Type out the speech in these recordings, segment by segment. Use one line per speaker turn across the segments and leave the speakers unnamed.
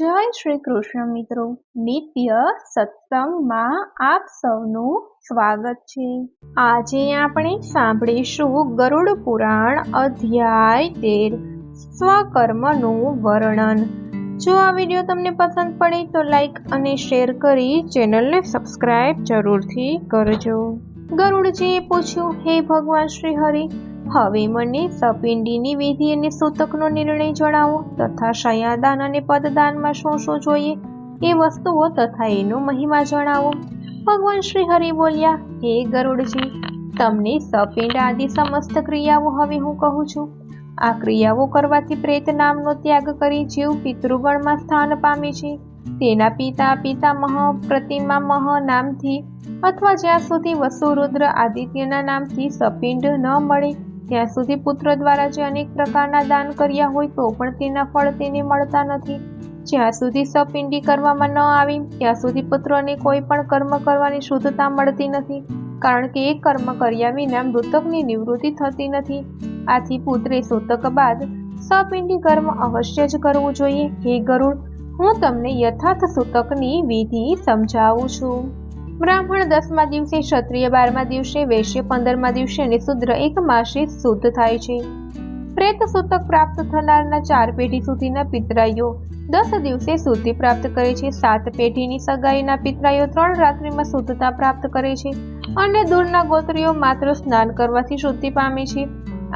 જય શ્રી કૃષ્ણ મિત્રો, નિત્ય સત્સંગમાં આપ સૌનું સ્વાગત છે। આજે આપણે સાંભળીશું ગરુડ પુરાણ અધ્યાય 13 સ્વકર્મનું વર્ણન। જો આ વિડીયો તમને પસંદ પડે તો લાઈક અને શેર કરી ચેનલને સબસ્ક્રાઇબ જરૂરથી કરજો। ગરુડજીએ પૂછ્યું, હે ભગવાન શ્રી હરિ, હવે મને સપિંડીની વિધિ અને સૂતકનો નિર્ણય જણાવો તથા શયાદાન અને પદદાનમાં શું શું જોઈએ એ વસ્તુઓ તથા એનો મહિમા જણાવો। ભગવાન શ્રી હરિ બોલ્યા, હે ગરુડજી, તમને સપિંડ આદિ સમસ્ત ક્રિયાઓ હવે હું કહું છું। આ ક્રિયાઓ કરવાથી પ્રેત નામનો ત્યાગ કરી જીવ પિતૃગણમાં સ્થાન પામે છે। તેના પિતા પિતામહ પ્રતિમામહ નામથી અથવા જ્યાં સુધી વસુરુદ્ર આદિત્યના નામથી સપિંડ ન મળે ત્યાં સુધી પુત્ર દ્વારા જે અનેક પ્રકારના દાન કર્યા હોય તો પણ તેના ફળ તેને મળતા નથી। જ્યાં સુધી સપિંડી કરવામાં ન આવી ત્યાં સુધી પુત્રને કોઈ પણ કર્મ કરવાની શુદ્ધતા મળતી નથી, કારણ કે એ કર્મ કર્યા વિના મૃતકની નિવૃત્તિ થતી નથી। આથી પુત્રે સૂતક બાદ સપિંડી કર્મ અવશ્ય જ કરવું જોઈએ। હે ગરુડ, હું તમને યથાર્થ સૂતકની વિધિ સમજાવું છું। બ્રાહ્મણ 10મા દિવસે, ક્ષત્રિય 12મા દિવસે, વૈશ્ય 15મા દિવસે અને શુદ્ર 1 માસે શુદ્ધ થાય છે। પ્રેત સૂતક પ્રાપ્ત થનારના 4 પેઢી સુધીના પિતરાઈઓ 10 દિવસે શુદ્ધિ પ્રાપ્ત કરે છે। 7 પેઢીની સગાઈના પિતરાઈઓ 3 રાત્રિમાં શુદ્ધતા પ્રાપ્ત કરે છે અને દૂરના ગોત્રીઓ માત્ર સ્નાન કરવાથી શુદ્ધિ પામે છે।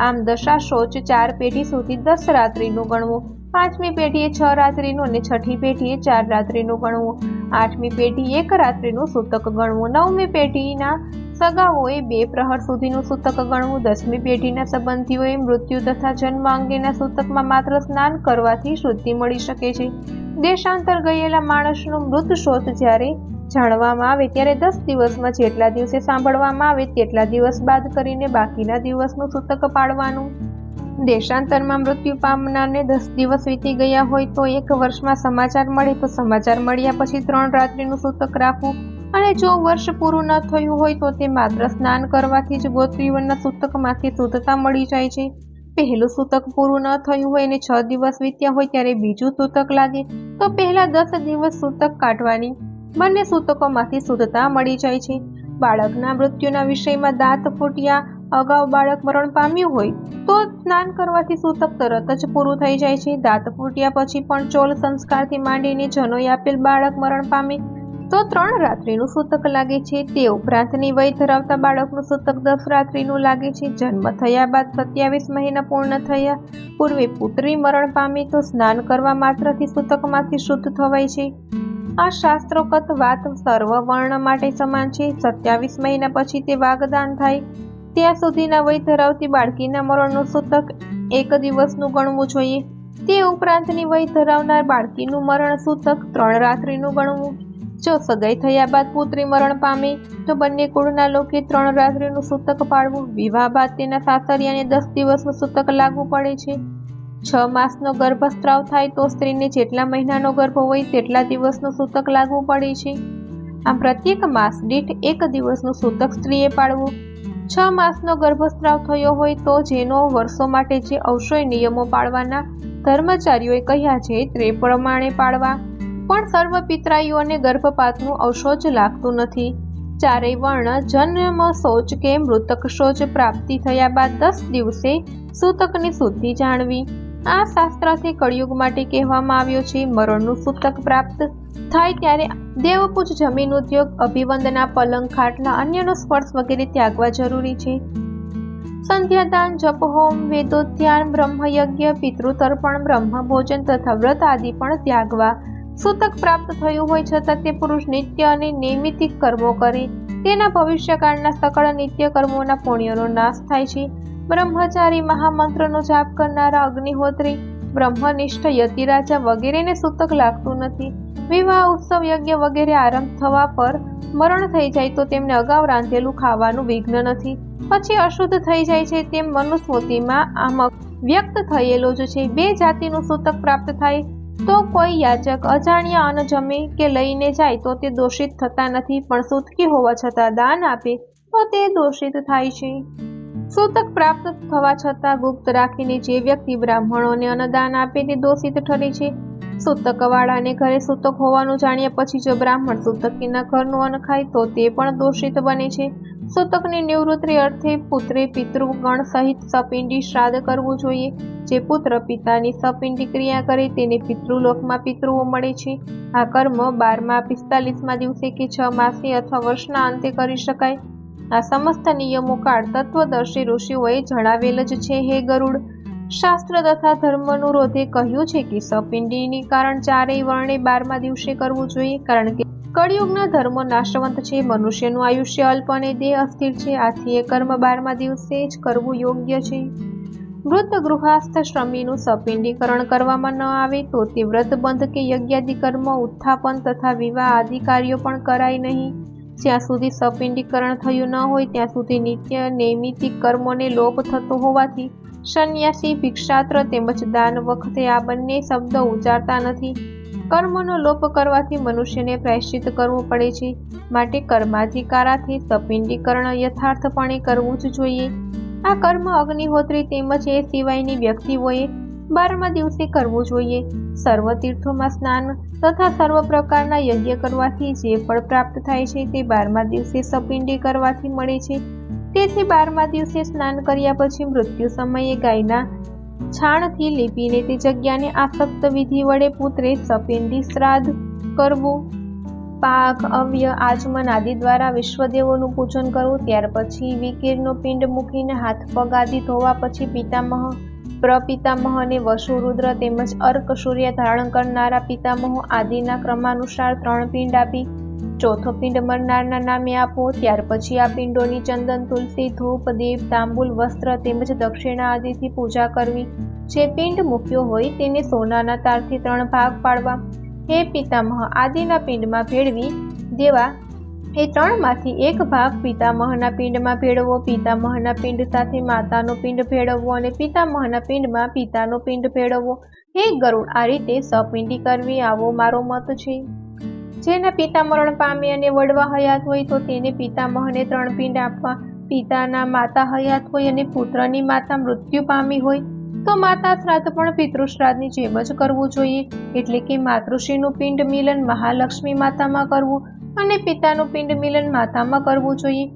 આમ દશા શૌચ 4 પેઢી સુધી 10 રાત્રિનું ગણવું, 5મી પેઢીએ 6 રાત્રિનું અને 6ઠી પેઢીએ 4 રાત્રિનું ગણવું, 8મી પેઢી 1 રાત્રિનું સૂતક ગણવું, 9મી પેઢીના સગાઓએ 2 પ્રહર સુધીનું સૂતક ગણવું, 10મી પેઢીના સંબંધીઓએ મૃત્યુ તથા જન્મ અંગેના સૂતકમાં માત્ર સ્નાન કરવાથી શુદ્ધિ મળી શકે છે। દેશાંતર ગયેલા માણસનું મૃત શોધ જ્યારે જાણવામાં આવે ત્યારે 10 દિવસમાં જેટલા દિવસે સાંભળવામાં આવે તેટલા દિવસ બાદ કરીને બાકીના દિવસનું સૂતક પાડવાનું। દેશાંતરમાં મૃત્યુ પામનારને 10 દિવસ વીતી ગયા હોય તો 1 વર્ષમાં સમાચાર મળે તો સમાચાર મળ્યા પછી 3 રાત્રિનું સૂતક રાખવું, અને જો વર્ષ પૂરું ન થયું હોય તો તે માત્ર સ્નાન કરવાથી જ ગોત્રીઓના સૂતકમાંથી શુદ્ધતા મળી જાય છે। પહેલું સૂતક પૂરું ન થયું હોય અને 6 દિવસ વીત્યા હોય ત્યારે બીજું સૂતક લાગે તો પહેલા 10 દિવસ સૂતક કાઢવાની બંને સૂતકોમાંથી શુદ્ધતા મળી જાય છે। બાળકના મૃત્યુના વિષયમાં દાંત ફૂટ્યા અગાઉ બાળક મરણ પામ્યું હોય તો સ્નાન કરવાથી સૂતક તરત જ પૂરું થઈ જાય છે। દાંત ફૂટ્યા પછી પણ ચોલ સંસ્કારથી માંડીને જનોઈ આપેલ બાળક મરણ પામે તો 3 રાત્રિનું સૂતક લાગે છે। તે ઉપરાંતની વય ધરાવતા બાળકનું સૂતક 10 રાત્રિનું લાગે છે। જન્મ થયા બાદ 27 મહિના પૂર્ણ થયા પૂર્વે પુત્રી મરણ પામે તો સ્નાન કરવા માત્રથી સૂતકમાંથી શુદ્ધ થવાય છે। આ શાસ્ત્રોક્ત વાત સર્વ વર્ણ માટે સમાન છે। 27 મહિના પછી તે વાગદાન થાય ત્યાં સુધીના વય ધરાવતી બાળકીના મરણનું સૂતક 1 દિવસનું ગણવું જોઈએ। તે ઉપરાંતની વય ધરાવનાર બાળકીનું મરણ સૂતક 3 રાત્રિનું ગણવું। જો સગાઈ થયા બાદ પુત્રી મરણ પામે તો બંને કુળના લોકે 3 રાત્રિનું સૂતક પાડવું। વિવાહ બાદ તેના સાસરિયાને 10 દિવસનું સૂતક લાગુ પડે છે। 6 માસનો ગર્ભસ્રાવ થાય તો સ્ત્રીને જેટલા મહિનાનો ગર્ભ હોય તેટલા દિવસનું સૂતક લાગવું પડે છે। આમ પ્રત્યેક માસ દીઠ 1 દિવસનું સૂતક સ્ત્રીએ પાડવું। 6 માસનો ગર્ભસ્રાવ થયો હોય તો જેનો વર્ષો માટે જે અવશ્ય નિયમો પાળવાના ધર્મચારીઓએ કહ્યા છે તે પ્રમાણે પાળવા, પણ સર્વ પિતરાઈઓને ગર્ભપાતનું અવશોચ લાગતું નથી। 4 વર્ણ જન્મ શૌચ કે મૃતક શૌચ પ્રાપ્તિ થયા બાદ 10 દિવસે સૂતકની શુદ્ધિ જાણવી। આ શાસ્ત્રથી કળિયુગ માટે કહેવામાં આવ્યો છે। મરણનું સૂતક પ્રાપ્ત થાય ત્યારે દેવપૂજ, જમીન ઉદ્યોગ, અભિવંદના, પલંગ, ખાટલા, અન્યનો સ્પર્શ વગેરે ત્યાગવા જરૂરી છે। સંધ્યાદાન, જપ, હોમ, વેદોધ્યાન, બ્રહ્મયજ્ઞ, પિતૃતર્પણ, બ્રહ્મ ભોજન તથા વ્રત આદિ પણ ત્યાગવા। સૂતક પ્રાપ્ત થયું હોય છતાં તે પુરુષ નિત્ય અને નૈમિતિક કર્મો કરે તેના ભવિષ્યકાળના સકળ નિત્ય કર્મોના પુણ્યનો નાશ થાય છે। બ્રહ્મચારી, મહામંત્રનો જાપ કરનારા, અગ્નિહોત્રી, બ્રહ્મનિષ્ઠ, યતિરાજા વગેરેને સૂતક લાગતું નથી। વિવાહ, ઉત્સવ, યજ્ઞ વગેરે આરંભ થવા પર મરણ થઈ જાય તો તેમને અગાઉ રાંધેલું ખાવાનું વિઘ્ન નથી, પછી અશુદ્ધ થઈ જાય છે તેમ મનુસ્મૃતિમાં આમ વ્યક્ત થયેલો જ છે। 2 જાતિનું સૂતક પ્રાપ્ત થાય તો કોઈ યાચક અજાણ્યા અન્ન જમે કે લઈને જાય તો તે દોષિત થતા નથી, પણ સૂતકી હોવા છતાં દાન આપે તો તે દોષિત થાય છે। સૂતક પ્રાપ્ત થવા છતાં ગુપ્ત રાખીને જે વ્યક્તિ બ્રાહ્મણોને અન્નદાન આપે તે દોષિત ઠરે છે। સૂતકવાળાને ઘરે સૂતક હોવાનું જાણ્યા પછી જો બ્રાહ્મણ સૂતકીના ઘરનું અન્ન ખાય તો તે પણ દોષિત બને છે. સૂતકની નિવૃત્તિ અર્થે પુત્રે પિતૃગણ સહિત સપિંડી શ્રાદ્ધ કરવું જોઈએ. જે પુત્ર પિતાની સપિંડી ક્રિયા કરે તેને પિતૃલોકમાં પિતૃઓ મળે છે. આ કર્મ 12મા 45મા દિવસે કે 6 માસે અથવા વર્ષના અંતે કરી શકાય. આ સમસ્ત નિયમો કાળ તત્વદર્શી ઋષિઓએ જણાવેલ જ છે. હે ગરુડ, શાસ્ત્ર તથા ધર્મનુરોધે કહ્યું છે કે સપિંડીની કારણ ચારેય વર્ણે 12મા દિવસે કરવું જોઈએ, કારણ કે કળિયુગના ધર્મો નાશવંત છે. મનુષ્યનું આયુષ્ય અલ્પ અને દેહ અસ્થિર છે. આથી એ કર્મ 12મા દિવસે જ કરવું યોગ્ય છે. વૃદ્ધ ગૃહસ્થ શ્રમીનું સપિંડીકરણ કરવામાં ન આવે તો તે વ્રતબંધ કે યજ્ઞાદિ કર્મ, ઉત્થાપન તથા વિવાહ આદિ કાર્યો પણ કરાય નહીં. જ્યાં સુધી સપિંડીકરણ થયું ન હોય ત્યાં સુધી નિત્ય નૈમિતિક કર્મોને લોપ થતો હોવાથી સંન્યાસી, ભિક્ષાત્ર તેમજ દાન વખતે આ બંને શબ્દ ઉચ્ચારતા નથી. કર્મનો લોપ કરવાથી મનુષ્યને પ્રાયશ્ચિત કરવું પડે છે. માટે કર્માધિકારાથી સપિંડીકરણ યથાર્થપણે કરવું જ જોઈએ. આ કર્મ અગ્નિહોત્રી તેમજ એ સિવાયની વ્યક્તિઓએ 12મા દિવસે કરવું જોઈએ. સર્વ તીર્થોમાં સ્નાન તથા સર્વ પ્રકારના યજ્ઞ કરવાથી જે ફળ પ્રાપ્ત થાય છે તે 12મા દિવસે સપિંડી કરવાથી મળે છે. તેથી 12મા દિવસે સ્નાન કર્યા પછી મૃત્યુ સમયે ગાયના છાણથી લીપીને તે જગ્યાને આસક્ત વિધિ વડે પુત્રે સપિંડી શ્રાદ્ધ કરવું. પાક, અવ્ય, આચમન આદિ દ્વારા વિશ્વદેવોનું પૂજન કરવું. ત્યાર પછી વિકીરનો પિંડ મૂકીને હાથ પગ આદિ ધોવા પછી પિતામહ, પ્રપિતામહ અને વસુ, રુદ્ર તેમજ અર્ક, સૂર્ય ધારણ કરનારા પિતામહો આદિના ક્રમાનુસાર 3 પિંડ આપી ચોથો પિંડ મરનારના નામે આપવો. ત્યાર પછી આ પિંડોની ચંદન, તુલસી, ધૂપ, દીપ, તાંબુલ, વસ્ત્ર તેમજ દક્ષિણા આદિથી પૂજા કરવી. જે પિંડ મૂક્યો હોય તેને સોનાના તારથી 3 ભાગ પાડવા. હે પિતામહ આદિના પિંડમાં ભેળવી દેવા. એ 3માંથી એક ભાગ પિતામહના પિંડમાં ભેળવો. પિતામહના પિંડ સાથે માતાનો પિંડ ભેળવવો અને પિતામહના પિંડમાં પિતાનો પિંડ ભેળવવો. હે ગરુડ, આ રીતે સપિંડી કરવી આવો મારો મત છે. જેના પિતા મરણ પામે અને વડવા હયાત હોય તો તેને પિતામહને 3 પિંડ આપવા. પિતાના માતા હયાત હોય અને પુત્રની માતા મૃત્યુ પામી હોય તો માતા શ્રાદ્ધ પણ પિતૃશ્રાદ્ધની જેમ જ કરવું જોઈએ. એટલે કે માતૃશ્રીનું પિંડ મિલન મહાલક્ષ્મી માતામાં કરવું અને પિતાનું પિંડ મિલન માતામાં કરવું જોઈએ.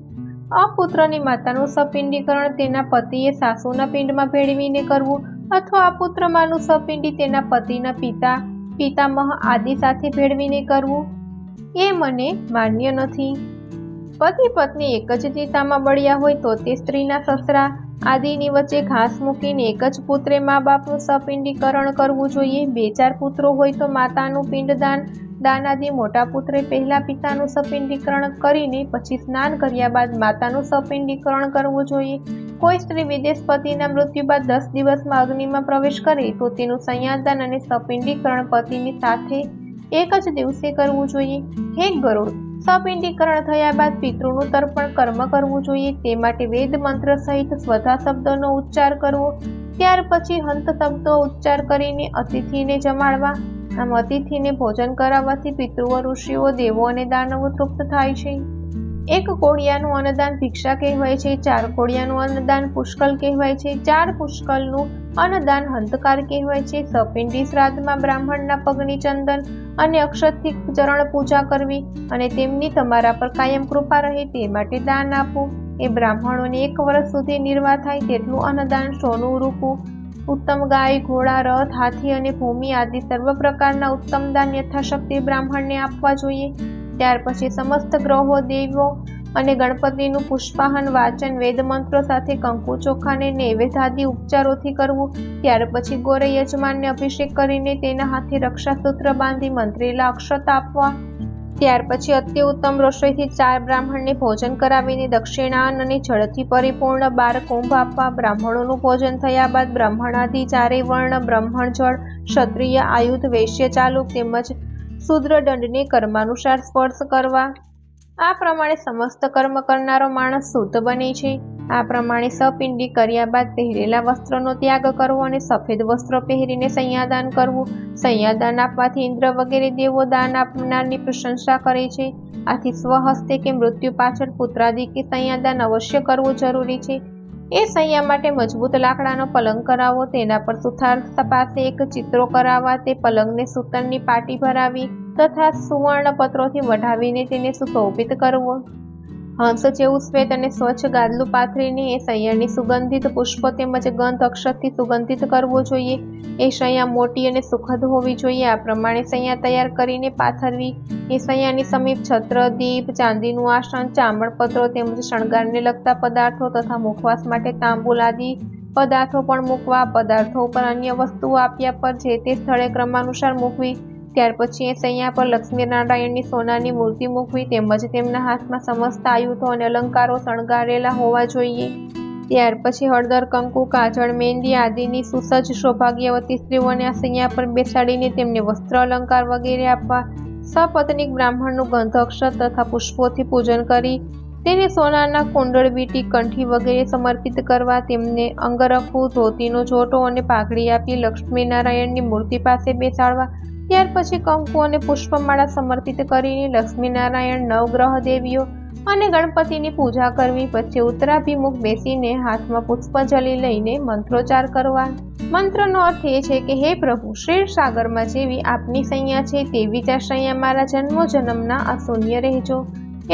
અપુત્રની માતાનું સપિંડીકરણ તેના પતિએ સાસુના પિંડમાં ભેળવીને કરવું અથવા અપુત્રમાંનું સપિંડી તેના પતિના પિતા, પિતામહ આદિ સાથે ભેળવીને કરવું એ મને માન્ય નથી. પતિ પત્ની એક જ ચિતામાં બળ્યા હોય તો તે સ્ત્રીના સસરા આદિની વચ્ચે ઘાસ મૂકીને એક જ પુત્રે મા બાપનું સપિંડીકરણ કરવું જોઈએ. 2-4 પુત્રો હોય તો માતાનું પિંડદાન, દાનાદિ મોટા પુત્રે પહેલા પિતાનું સપિંડીકરણ કરીને પછી સ્નાન કર્યા બાદ માતાનું સપિંડીકરણ કરવું જોઈએ. કોઈ સ્ત્રી વિદેશ પતિના મૃત્યુ બાદ 10 દિવસમાં અગ્નિમાં પ્રવેશ કરે તો તેનું સંયાદાન અને સપિંડીકરણ પતિની સાથે એક જ દિવસે કરવું જોઈએ. હે ગરુડ, સપિંડીકરણ થયા બાદ પિતૃનું તર્પણ કર્મ કરવું જોઈએ. તે માટે વેદ મંત્ર સહિત સ્વધા શબ્દનો ઉચ્ચાર કરવો. ત્યાર પછી હંત શબ્દો ઉચ્ચાર કરીને અતિથિને જમાડવા. આમ અતિથિને ભોજન કરાવવાથી પિતૃઓ, ઋષિઓ, દેવો અને દાનવો તૃપ્ત થાય છે. 1 કોળિયાનું અન્નદાન ભિક્ષા કહેવાય છે. 4 કોળિયાનું અન્નદાન પુષ્કળ કહેવાય છે. 4 પુષ્કળનું અન્નદાન હંતકાર કહેવાય છે. સપિંડી શ્રાદ્ધમાં બ્રાહ્મણના પગની ચંદન અને અક્ષતથી ચરણ પૂજા કરવી અને તેમની તમારા પર કાયમ કૃપા રહે તે માટે દાન આપવું. એ બ્રાહ્મણોને 1 વર્ષ સુધી નિર્વાહ થાય તેટલું અન્નદાન, સોનું, રૂપું, ઉત્તમ ગાય, ઘોડા, રથ, હાથી અને ભૂમિ આદિ સર્વ પ્રકારના ઉત્તમ દાન યથાશક્તિ બ્રાહ્મણને આપવા જોઈએ. ત્યાર પછી સમસ્ત ગ્રહો, દેવો અને ગણપતિનું પુષ્પાહન, વાચન, વેદમંત્રો સાથે કંકુ ચોખાને નૈવેદ્યાદિ ઉપચારોથી કરવું. ત્યાર પછી ગોરે યજમાનને અભિષેક કરીને તેના હાથે રક્ષાસૂત્ર બાંધી મંત્રેલા અક્ષત આપવા. ત્યાર પછી અત્યુત્તમ રસોઈથી 4 બ્રાહ્મણને ભોજન કરાવીને દક્ષિણાન અને જળથી પરિપૂર્ણ 12 કુંભ આપવા. બ્રાહ્મણોનું ભોજન થયા બાદ બ્રાહ્મણાદિ 4 વર્ણ, બ્રાહ્મણ જળ, ક્ષત્રિય, આયુધ, વૈશ્ય, ચાલુક તેમજ શૂદ્ર દંડને કર્માનુસાર સ્પર્શ કરવા. આ પ્રમાણે સમસ્ત કર્મ કરનારો માણસ શુદ્ધ બને છે. આ પ્રમાણે સપિંડી કર્યા બાદ પહેરેલા વસ્ત્રનો ત્યાગ કરવો અને સફેદ વસ્ત્રો પહેરીને સંયાદાન કરવું. સંયાદાન આપવાથી ઇન્દ્ર વગેરે દેવો દાન આપનારની પ્રશંસા કરે છે. આથી સ્વહસ્તે કે મૃત્યુ પાછળ પુત્રાદિ કે સંયાદાન અવશ્ય કરવું જરૂરી છે. એ શૈયા માટે મજબૂત લાકડાનો પલંગ કરાવો, તેના પર સુથાર પાસે એક ચિત્રો કરાવવા, તે પલંગને સૂતરની પાટી ભરાવી તથા સુવર્ણ પત્રોથી વઢાવીને તેને સુશોભિત કરવો. હંસ જેવું શ્વેત અને સ્વચ્છ ગાદલું પાથરીને એ શૈયાની સુગંધિત પુષ્પો તેમજ ગંધ અક્ષતથી સુગંધિત કરવો જોઈએ. એ શૈયા મોટી અને સુખદ હોવી જોઈએ. આ પ્રમાણે શૈયા તૈયાર કરીને પાથરવી. એ શૈયાની સમીપ છત્ર, દીપ, ચાંદીનું આસન, ચામડપત્રો તેમજ શણગારને લગતા પદાર્થો તથા મુખવાસ માટે તાંબુલ આદિ પદાર્થો પણ મૂકવા. પદાર્થો ઉપર અન્ય વસ્તુઓ આપ્યા પર જે તે સ્થળે ક્રમાનુસાર મૂકવી. ત્યાર પછી એ શૈયા પર લક્ષ્મીનારાયણની સોનાની મૂર્તિ મૂકવી તેમજ તેમના હાથમાં સમસ્ત આયુધો અને અલંકારો શણગારેલા હોવા જોઈએ. ત્યાર પછી હળદર, કંકુ, કાજળ, મહેંદી આદિની સુસજ્જ સૌભાગ્યવતી સ્ત્રીઓને આ શૈયા પર બેસાડીને તેમને વસ્ત્ર અલંકાર વગેરે આપવા. સપત્નીક બ્રાહ્મણનું ગંધ અક્ષત તથા પુષ્પોથી પૂજન કરી તેને સોનાના કુંડળ, વીંટી, કંઠી વગેરે સમર્પિત કરવા. તેમને અંગરખું, ધોતીનો જોટો અને પાઘડી આપી લક્ષ્મીનારાયણની મૂર્તિ પાસે બેસાડવા. ત્યાર પછી કંકુ અને પુષ્પમાળા સમર્પિત કરીને લક્ષ્મીનારાયણ, નવગ્રહ દેવીઓ અને ગણપતિની પૂજા કરવી. પછી ઉત્તરાભિમુખ બેસીને હાથમાં પુષ્પાંજલિ લઈને મંત્રોચ્ચાર કરવા. મંત્રનો અર્થ એ છે કે હે પ્રભુ, ક્ષીરસાગરમાં જેવી આપની શૈયા છે તેવી જ આ શૈયા મારા જન્મો જન્મના અશૂન્ય રહેજો.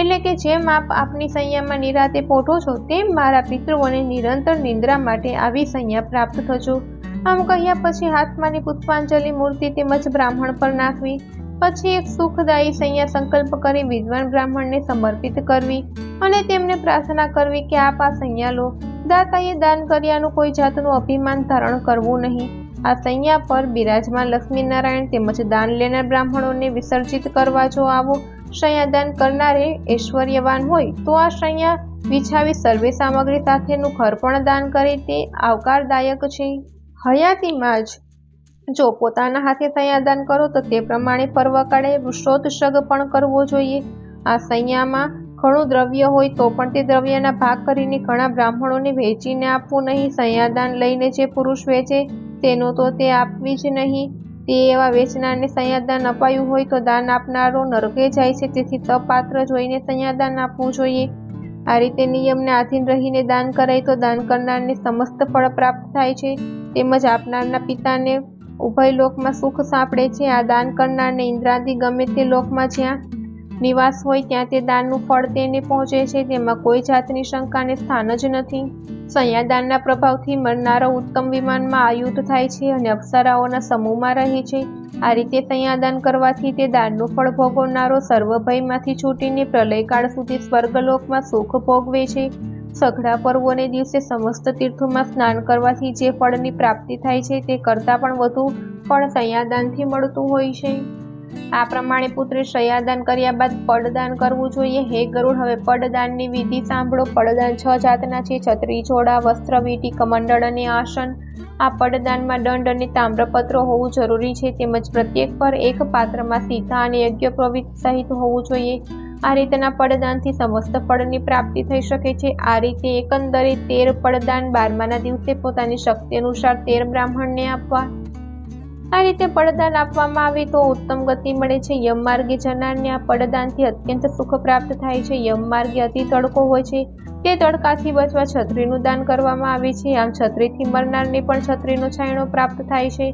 એટલે કે જેમ આપ આપની શૈયામાં નિરાતે પોઢો છો તેમ મારા પિતૃઓને નિરંતર નિંદ્રા માટે આવી શૈયા પ્રાપ્ત થજો. આમ કહ્યા પછી હાથમાંની પુષ્પાંજલિ મૂર્તિ તેમજ બ્રાહ્મણ પર નાખવી. પછી એક સુખદાયી શૈયા સંકલ્પ કરી વિદ્વાન બ્રાહ્મણને સમર્પિત કરવી અને તેમને પ્રાર્થના કરવી કે આપ આ શૈયા લો. દાતાએ દાન કર્યાનું કોઈ જાતનું અભિમાન ધારણ કરવું નહીં. આ શૈયા પર બિરાજમાન લક્ષ્મીનારાયણ તેમજ દાન લેનાર બ્રાહ્મણોને વિસર્જિત કરવા. જો આવો શૈયા દાન કરનારે ઐશ્વર્યવાન હોય તો આ શૈયા વિછાવી સર્વે સામગ્રી સાથેનું ઘર પણ દાન કરે તે આવકારદાયક છે. હયાતીમાં જ જો પોતાના હાથે શૈયા દાન કરો તો તે પ્રમાણે પર્વકાળે વૃષોત્સર્ગ પણ કરવો જોઈએ. આ શૈયામાં ઘણું દ્રવ્ય હોય તો પણ તે દ્રવ્યના ભાગ કરીને ઘણા બ્રાહ્મણોને વહેંચીને આપવું નહીં. શૈયા દાન લઈને જે પુરુષ વેચે તેનું તો તે આપવી જ નહીં. તે એવા વેચનારને શૈયા દાન અપાયું હોય તો દાન આપનારો નરકે જાય છે. તેથી તપાત્ર જોઈને શૈયા દાન આપવું જોઈએ. આ રીતે નિયમને આધીન રહીને દાન કરાય તો દાન કરનારને સમસ્ત ફળ પ્રાપ્ત થાય છે તેમજ આપનારના પિતાને ઉભય લોકમાં સુખ સાંપડે છે. આ દાન કરનારને ઇન્દ્રાદિ ગમે તે લોકમાં જ્યાં નિવાસ હોય ત્યાં તે દાનનું ફળ તેને પહોંચે છે. તેમાં કોઈ જાતની શંકાને સ્થાન જ નથી. શૈયા દાનના પ્રભાવથી મરનારો ઉત્તમ વિમાનમાં આયુધ થાય છે અને અપ્સરાઓના સમૂહમાં રહે છે. આ રીતે શૈયા દાન કરવાથી તે દાનનું ફળ ભોગવનારો સર્વભયમાંથી છૂટીને પ્રલયકાળ સુધી સ્વર્ગલોકમાં સુખ ભોગવે છે. સઘળા પર્વોને દિવસે સમસ્ત તીર્થોમાં સ્નાન કરવાથી જે ફળની પ્રાપ્તિ થાય છે તે કરતાં પણ વધુ ફળ શૈયાદાનથી મળતું હોય છે. આ પ્રમાણે પુત્રે શૈયાદાન કર્યા બાદ પડદાન કરવું જોઈએ. હે ગરુડ, હવે પડદાનની વિધિ સાંભળો. પડદાન 6 જાતના છે: છત્રી, ચોળા, વસ્ત્ર, વીંટી, કમંડળ અને આસન. આ પડદાનમાં દંડ અને તામ્રપત્રો હોવું જરૂરી છે તેમજ પ્રત્યેક પર એક પાત્રમાં સીધા અને યજ્ઞોપવીત સહિત હોવું જોઈએ. આ રીતના પડદાનથી સમસ્ત ફળની પ્રાપ્તિ થઈ શકે છે. આ રીતે એકંદરે 13 પડદાન 12માના દિવસે પોતાની શક્તિ અનુસાર 13 બ્રાહ્મણને આપવા. આ રીતે પડદાન આપવામાં આવે તો ઉત્તમ ગતિ મળે છે. યમ માર્ગે જનારને આ પડદાનથી અત્યંત સુખ પ્રાપ્ત થાય છે. યમ માર્ગે અતિ તડકો હોય છે, તે તડકાથી બચવા છત્રીનું દાન કરવામાં આવે છે. આમ છત્રીથી મરનારને પણ છત્રીનો છાંયડો પ્રાપ્ત થાય છે.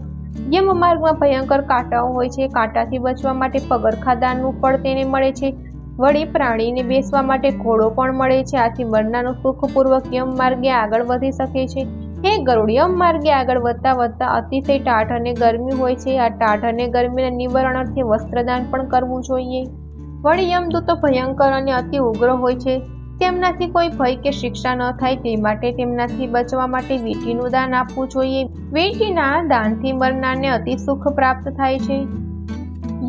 યમ માર્ગમાં ભયંકર કાંટાઓ હોય છે. કાંટાથી બચવા માટે પગરખા દાનનું ફળ તેને મળે છે. વળી પ્રાણીને બેસવા માટે ઘોડો પણ મળે છે. આથી મરનારનો સુખપૂર્વક યમ માર્ગે આગળ વધી શકે છે. હે ગરુડ, યમ માર્ગે આગળ વધતા વધતા અતિશય ટાઢ અને ગરમી હોય છે. આ ટાઢ અને ગરમીના નિવારણ અર્થે વસ્ત્રદાન પણ કરવું જોઈએ. વળી યમદૂતો ભયંકર અને અતિ ઉગ્ર હોય છે. તેમનાથી કોઈ ભય કે શિક્ષા ન થાય તે માટે તેમનાથી બચવા માટે વીંટીનું દાન આપવું જોઈએ. વીંટીના દાનથી મરનારને અતિ સુખ પ્રાપ્ત થાય છે.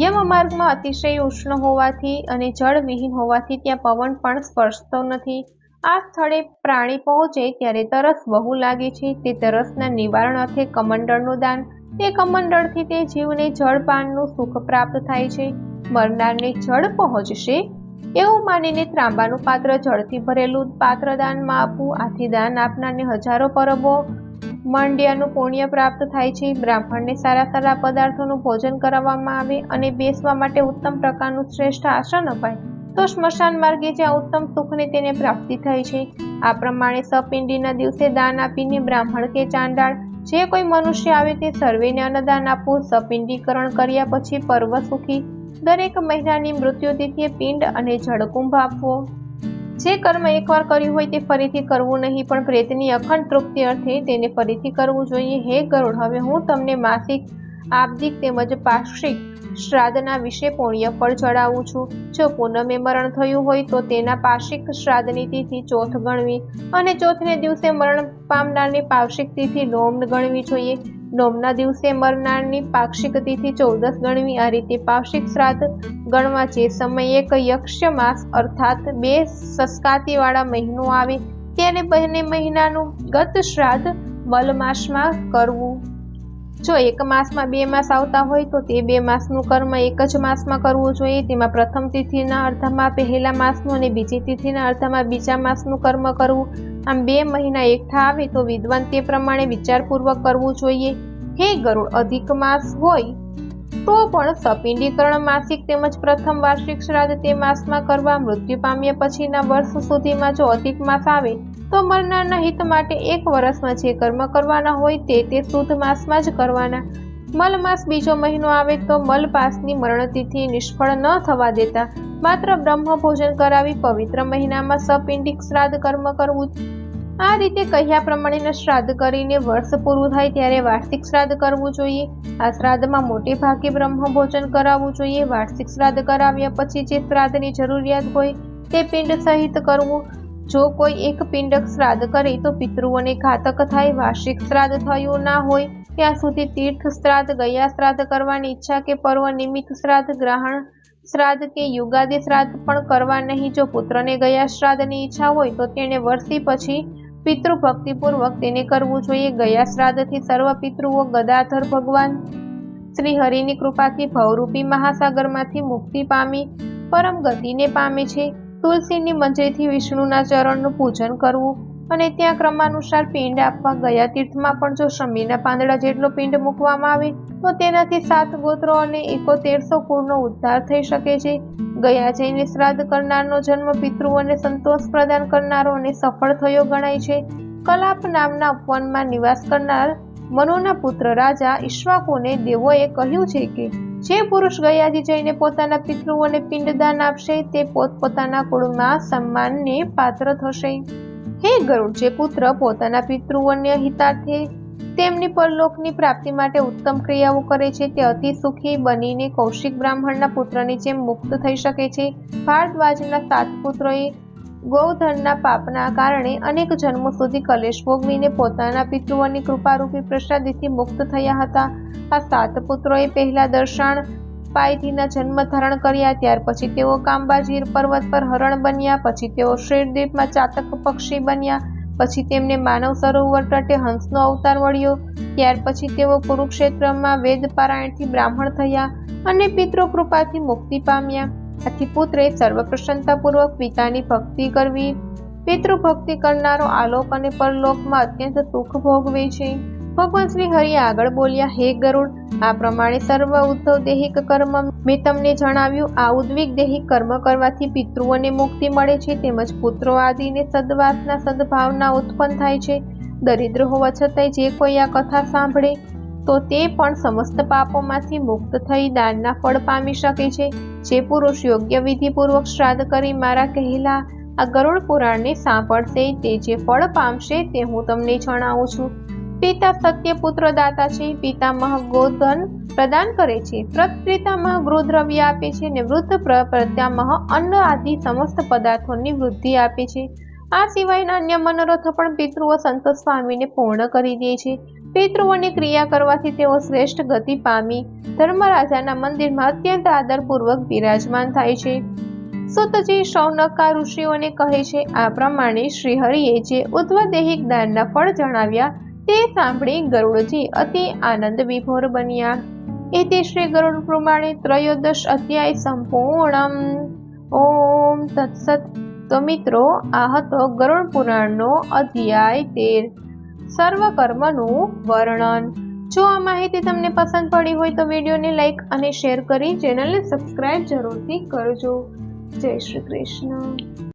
યમ માર્ગમાં અતિશય ઉષ્ણ હોવાથી અને જળ વિહીન હોવાથી ત્યાં પવન પણ સ્પર્શતો નથી. આ સ્થળે પ્રાણી પહોંચે ત્યારે તરસ બહુ લાગે છે. તે તરસના નિવારણ અર્થે કમંડળનું દાન. તે કમંડળથી તે જીવને જળપાનનું સુખ પ્રાપ્ત થાય છે. મરનારને જળ પહોંચશે એવું માનીને ત્રાંબાનું પાત્ર જળથી ભરેલું પાત્ર દાનમાં આપવું. આથી દાન આપનારને હજારો પરબો માંડ્યાનું પુણ્ય પ્રાપ્ત થાય છે. બ્રાહ્મણને સારા સારા પદાર્થોનું ભોજન કરાવવામાં આવે અને બેસવા માટે ઉત્તમ પ્રકારનું શ્રેષ્ઠ આસન અપાય. તો સ્મશાન માર્ગે જ્યાં ઉત્તમ સુખને તેને પ્રાપ્તિ થાય છે। આ પ્રમાણે સપિંડીના દિવસે દાન આપીને બ્રાહ્મણ કે ચાંડાળ જે કોઈ મનુષ્ય આવે તે સર્વેને અન્નદાન આપવું। સપિંડીકરણ કર્યા પછી પર્વ સુખી દરેક મહિનાની મૃત્યુતિથિએ પિંડ અને જળકુંભ આપવો। જે કર્મ એકવાર કર્યું હોય તે ફરીથી કરવું નહીં, પણ પ્રેતની અખંડ તૃપ્તિ અર્થે તેને ફરીથી કરવું જોઈએ। હે ગરુડ, હવે હું તમને માસિક, આબ્દિક તેમજ પાક્ષિક શ્રાદ્ધના વિશે પુણ્ય ફળ જણાવું છું। જો પૂનમે મરણ થયું હોય તો તેના પાક્ષિક શ્રાદ્ધની તિથિ ચોથ ગણવી અને ચોથને દિવસે મરણ પામનારની પાક્ષિક તિથિ નોમ ગણવી જોઈએ। નોમના દિવસે મરનારની પાક્ષિક તિથિ 14 ગણવી। આ રીતે પાક્ષિક શ્રાદ્ધ ગણવા જે સમયે એક યક્ષ્ય માસ અર્થાત 2 સસ્કાતીવાળા મહિનો આવે ત્યારે બંને મહિનાનું ગત શ્રાદ્ધ મલ માસમાં કરવું। જો એક માસમાં 2 માસ આવતા હોય તો તે 2 માસનું કર્મ એક જ માસમાં કરવું જોઈએ। તેમાં પ્રથમ તિથિના અર્ધમાં પહેલા માસનું અને બીજી તિથિના અર્ધમાં બીજા માસનું કર્મ કરવું। આમ 2 મહિના એકઠા આવે તો વિદ્વાન તે પ્રમાણે વિચારપૂર્વક કરવું જોઈએ। હે ગરુડ, અધિક માસ હોય તો પણ સપિંડીકરણ માસિક તેમજ પ્રથમ વાર્ષિક શ્રાદ્ધ તે માસમાં કરવા। મૃત્યુ પામ્યા પછીના વર્ષ સુધીમાં જો અધિક માસ આવે તો મરનારના હિત માટે 1 વર્ષમાં જે કર્મ કરવાના હોય તે શુદ્ધ માસમાં જ કરવાના। મલ માસ બીજો મહિનો આવે તો મલ પાસની મરણતિથિ નિષ્ફળ ન થવા દેતા માત્ર બ્રહ્મ ભોજન કરાવી પવિત્ર મહિનામાં સપિંડિક શ્રાદ્ધ કર્મ કરવું। આ રીતે કહ્યા પ્રમાણેના શ્રાદ્ધ કરીને વર્ષ પૂરું થાય ત્યારે વાર્ષિક શ્રાદ્ધ કરવું જોઈએ। આ શ્રાદ્ધમાં મોટે ભાગે બ્રહ્મ ભોજન કરાવવું જોઈએ। વાર્ષિક શ્રાદ્ધ કરાવ્યા પછી જે શ્રાદ્ધની જરૂરિયાત હોય તે પિંડ સહિત કરવું। જો કોઈ એક પિંડક શ્રાદ્ધ કરે તો પિતૃઓને ઘાતક થાય। વાર્ષિક શ્રાદ્ધ થયું ના હોય ત્યાં સુધી તીર્થ શ્રાદ્ધ, ગયા શ્રાદ્ધ કરવાની ઈચ્છા કે પર્વ નિમિત્ત શ્રાદ્ધ, ગ્રહણ શ્રાદ્ધ કે યુગાદિ શ્રાદ્ધ પણ કરવા નહીં। જો પુત્રને ગયા શ્રાદ્ધની ઈચ્છા હોય તો તેણે વર્ષી પછી પિતૃ ભક્તિપૂર્વક તેને કરવું જોઈએ। ગયા શ્રાદ્ધથી સર્વ પિતૃઓ ગદાધર ભગવાન શ્રી હરિની કૃપાથી ભવરૂપી મહાસાગરમાંથી મુક્તિ પામી પરમ ગતિને પામે છે। તુલસીની મંજરીથી વિષ્ણુના ચરણનું પૂજન કરવું અને ત્યાં ક્રમાનુસાર પિંડ આપવા। ગયા તીર્થમાં પણ જો શમીના પાંદડા જેટલો પિંડ મૂકવામાં આવે તો તેનાથી 7 ગોત્રો અને 7100 કુળનો ઉદ્ધાર થઈ શકે છે। ગયા જઈને શ્રાદ્ધ કરનારનો જન્મ પિતૃઓને સંતોષ પ્રદાન કરનારો અને સફળ થયો ગણાય છે। કલાપ નામના ઉપવનમાં નિવાસ કરનાર મનુના પુત્ર રાજા ઈક્ષ્વાકુને દેવોએ કહ્યું છે કે જે પુરુષ ગયાજી જઈને પોતાના પિતૃઓને પિંડદાન આપશે તે પોતપોતાના કુળમાં સન્માનને પાત્ર થશે। હે ગરુડ, જે પુત્ર પોતાના પિતૃઓને હિતાર્થે તેમની પરલોકની પ્રાપ્તિ માટે ઉત્તમ ક્રિયાઓ કરે છે તે અતિ સુખી બનીને કૌશિક બ્રાહ્મણના પુત્રની જેમ મુક્ત થઈ શકે છે। ભારદ્વાજના 7 પુત્રોએ ગૌધનના પાપના કારણે અનેક જન્મો સુધી કલેશ ભોગવીને પોતાના પિતૃઓની કૃપારૂપી પ્રસાદીથી મુક્ત થયા હતા। આ 7 પુત્રોએ પહેલા દર્શાણ પાયથીના જન્મ ધારણ કર્યા, ત્યાર પછી તેઓ કાંબાજીર પર્વત પર હરણ બન્યા, પછી તેઓ શ્રીદ્વીપમાં ચાતક પક્ષી બન્યા, પછી તેમને માનવ સરોવર તટે હંસનો અવતાર મળ્યો, ત્યાર પછી તેઓ કુરુક્ષેત્રમાં વેદ પારાયણથી બ્રાહ્મણ થયા અને પિતૃ કૃપાથી મુક્તિ પામ્યા। આથી પુત્રે સર્વપ્રસન્નતાપૂર્વક પિતાની ભક્તિ કરવી। પિતૃ ભક્તિ કરનારો આલોક અને પરલોકમાં અત્યંત સુખ ભોગવે છે। ભગવાન શ્રી હરિ આગળ બોલ્યા, હે ગરુડ, આ પ્રમાણે સર્વ ઉદ્ધવ દૈહિક કર્મ મેં તમને જણાવ્યું। આ ઉદ્વિક દૈહિક કર્મ કરવાથી પિતૃઓને મુક્તિ મળે છે તેમજ પુત્રો આદિને સદવાસના સદભાવના ઉત્પન્ન થાય છે। દરિદ્ર હોવા છતાંય જે કોઈ આ કથા સાંભળે તો તે પણ સમસ્ત પાપોમાંથી મુક્ત થઈ દાનના ફળ પામી શકે છે। જે પુરુષ યોગ્ય વિધિપૂર્વક શ્રાદ્ધ કરી મારા કહેલા આ ગરુડ પુરાણને સાંભળશે તે જે ફળ પામશે તે હું તમને જણાવું છું। પિતા સત્ય પુત્ર દાતા છે। પિતામહ ગોધન પ્રદાન કરે છે। પ્રપિતામહ ગૃહદ્રવ્ય આપે છે અને વૃદ્ધ પ્રપિતામહ અન્ન આદિ સમસ્ત પદાર્થોની વૃદ્ધિ આપે છે। આ સિવાયના અન્ય મનોરથ પણ પિતૃઓ સંતોષ પામીને પૂર્ણ કરી દે છે। પિતૃઓની ક્રિયા કરવાથી તેઓ શ્રેષ્ઠ ગતિ પામી ધર્મરાજાના મંદિરમાં અત્યંત આદરપૂર્વક બિરાજમાન થાય છે। સુતજી શૌનકા ઋષિઓને કહે છે, આ પ્રમાણે શ્રી હરિએ જે ઉદ્વદેહિક દાનના ફળ જણાવ્યા તે સાંભળી ગરુડજી અતિ આનંદ વિભોર બન્યા। એતે શ્રી ગરુડ પ્રમાણે 13 અધ્યાય સંપૂર્ણમ। ઓમ તત્સત। તો મિત્રો, આ હતો ગરુડ પુરાણનો અધ્યાય 13 સર્વકર્મનું વર્ણન। જો આ માહિતી તમને પસંદ પડી હોય તો વિડીયોને લાઈક અને શેર કરી ચેનલને સબસ્ક્રાઇબ જરૂરથી કરજો। જય શ્રી કૃષ્ણ.